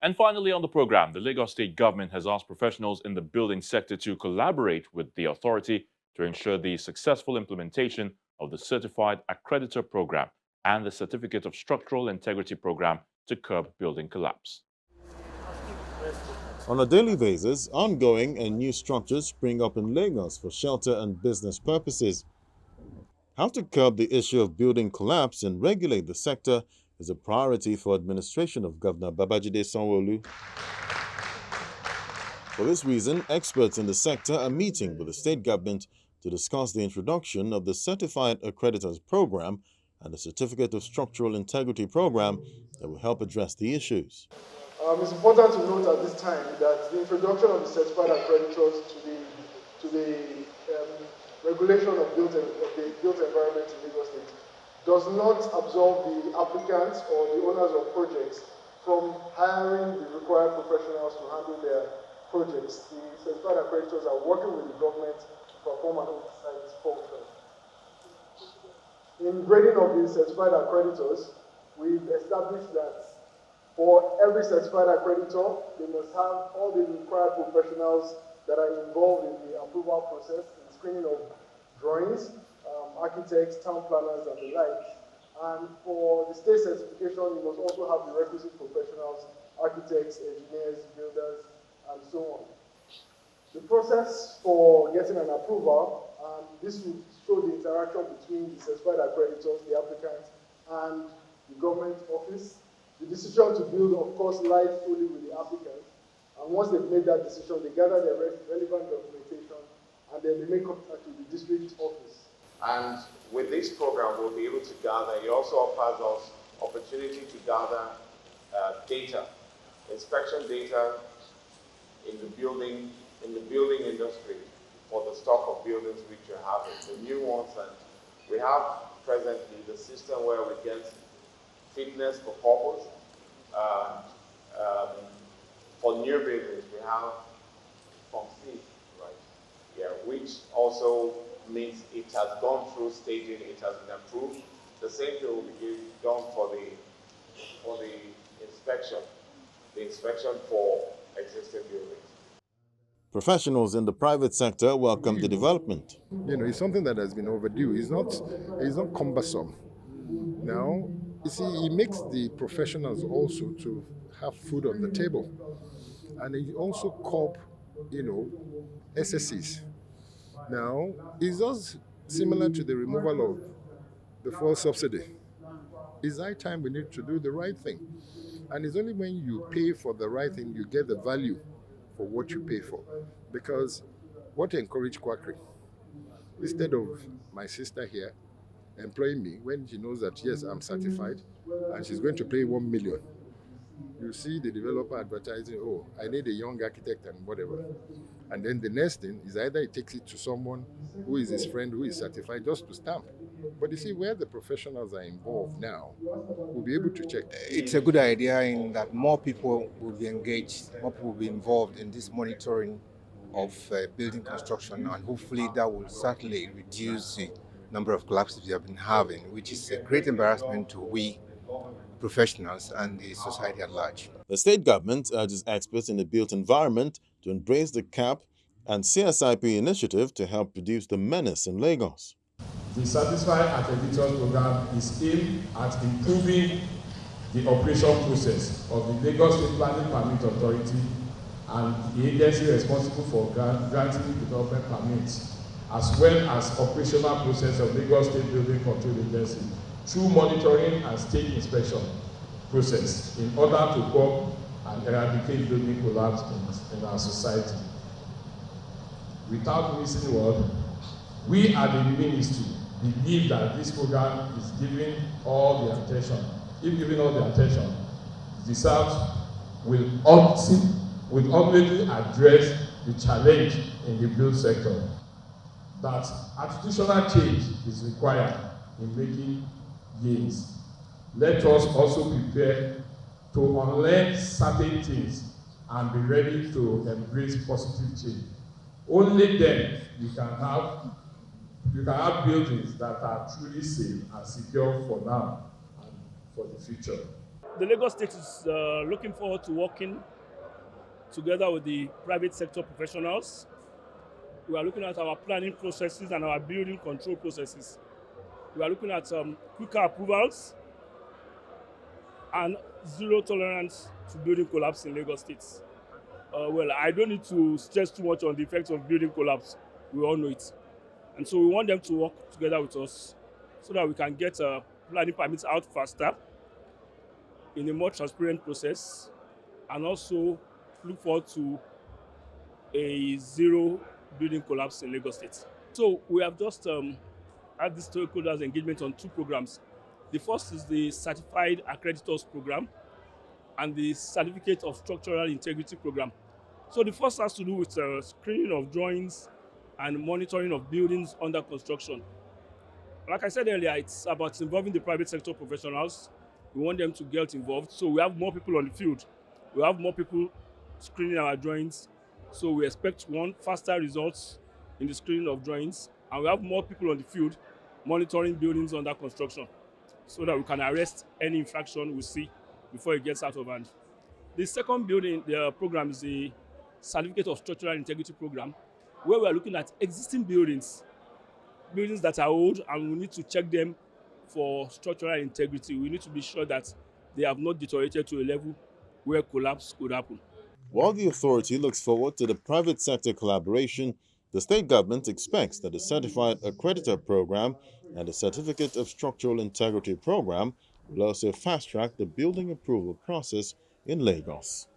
And finally on the program, the Lagos State government has asked professionals in the building sector to collaborate with the authority to ensure the successful implementation of the Certified Accreditor Program and the Certificate of Structural Integrity Program to curb building collapse. On a daily basis, ongoing and new structures spring up in Lagos for shelter and business purposes. How to curb the issue of building collapse and regulate the sector is a priority for administration of Governor Babajide Sanwo-Olu. For this reason, experts in the sector are meeting with the state government to discuss the introduction of the Certified Accreditors Program and the Certificate of Structural Integrity Program that will help address the issues. It's important to note at this time that the introduction of the certified accreditors to the regulation of the built environment in Lagos State does not absolve the applicants or the owners of projects from hiring the required professionals to handle their projects. The certified accreditors are working with the government to perform an oversight function. In grading of the certified accreditors, we've established that for every certified accreditor, they must have all the required professionals that are involved in the approval process, in screening of drawings, architects, town planners, and the like. And for the state certification, you must also have the requisite professionals, architects, engineers, builders, and so on. The process for getting an approval, this will show the interaction between the certified accreditors, the applicant, and the government office. The decision to build, of course, lies fully with the applicant. And once they've made that decision, they gather their relevant documentation, and then they make contact with the district office. And with this program, we'll be able to gather. It also offers us opportunity to gather data, inspection data in the building industry for the stock of buildings which you have, the new ones. And we have presently the system where we get fitness for purpose. For new buildings, we have from C, right? Yeah, which also means it has gone through staging, it has been approved. The same thing will be done for the inspection for existing buildings. Professionals in the private sector welcome the development. It's something that has been overdue. It's not cumbersome. Now, you see, it makes the professionals also to have food on the table. And it also curb, SSCs. Now, it's just similar to the removal of the fuel subsidy. It's high time we need to do the right thing. And it's only when you pay for the right thing, you get the value for what you pay for. Because what encourage quackery? Instead of my sister here employing me when she knows that, yes, I'm certified, and she's going to pay 1 million. You see the developer advertising, oh, I need a young architect and whatever. And then the next thing is either he takes it to someone who is his friend, who is certified, just to stamp. But you see, where the professionals are involved now, we'll be able to check. It's a good idea in that more people will be engaged, more people will be involved in this monitoring of building construction, and hopefully that will certainly reduce the number of collapses we have been having, which is a great embarrassment to we professionals and the society at large. The state government urges experts in the built environment to embrace the CAP and CSIP initiative to help reduce the menace in Lagos. The Certified Accreditors Program is aimed at improving the operation process of the Lagos State Planning Permit Authority and the agency responsible for granting development permits, as well as operational process of Lagos State Building Control Agency through monitoring and state inspection process in order to curb and eradicate building collapse in our society. Without missing word, we at the ministry believe that this program is giving all the attention, if given all the attention deserves, will ultimately address the challenge in the build sector. That institutional change is required in making gains. Let us also prepare to unlearn certain things and be ready to embrace positive change. Only then you can have buildings that are truly safe and secure for now and for the future. The Lagos State is looking forward to working together with the private sector professionals. We are looking at our planning processes and our building control processes. We are looking at quicker approvals and zero tolerance to building collapse in Lagos State. Well, I don't need to stress too much on the effects of building collapse. We all know it. And so we want them to work together with us so that we can get planning permits out faster in a more transparent process, and also look forward to a zero building collapse in Lagos State. So we have just had this stakeholders engagement on two programs. The first is the Certified Accreditors program and the Certificate of Structural Integrity program. So the first has to do with screening of drawings and monitoring of buildings under construction. Like I said earlier, it's about involving the private sector professionals. We want them to get involved. So we have more people on the field. We have more people screening our drawings. So we expect faster results in the screening of drawings. And we have more people on the field monitoring buildings under construction so that we can arrest any infraction we see before it gets out of hand. The second program is the Certificate of Structural Integrity program, where we are looking at existing buildings that are old, and we need to check them for structural integrity. We need to be sure that they have not deteriorated to a level where collapse could happen. While the authority looks forward to the private sector collaboration, the state government expects that the Certified Accreditor program and the Certificate of Structural Integrity program will also fast-track the building approval process in Lagos.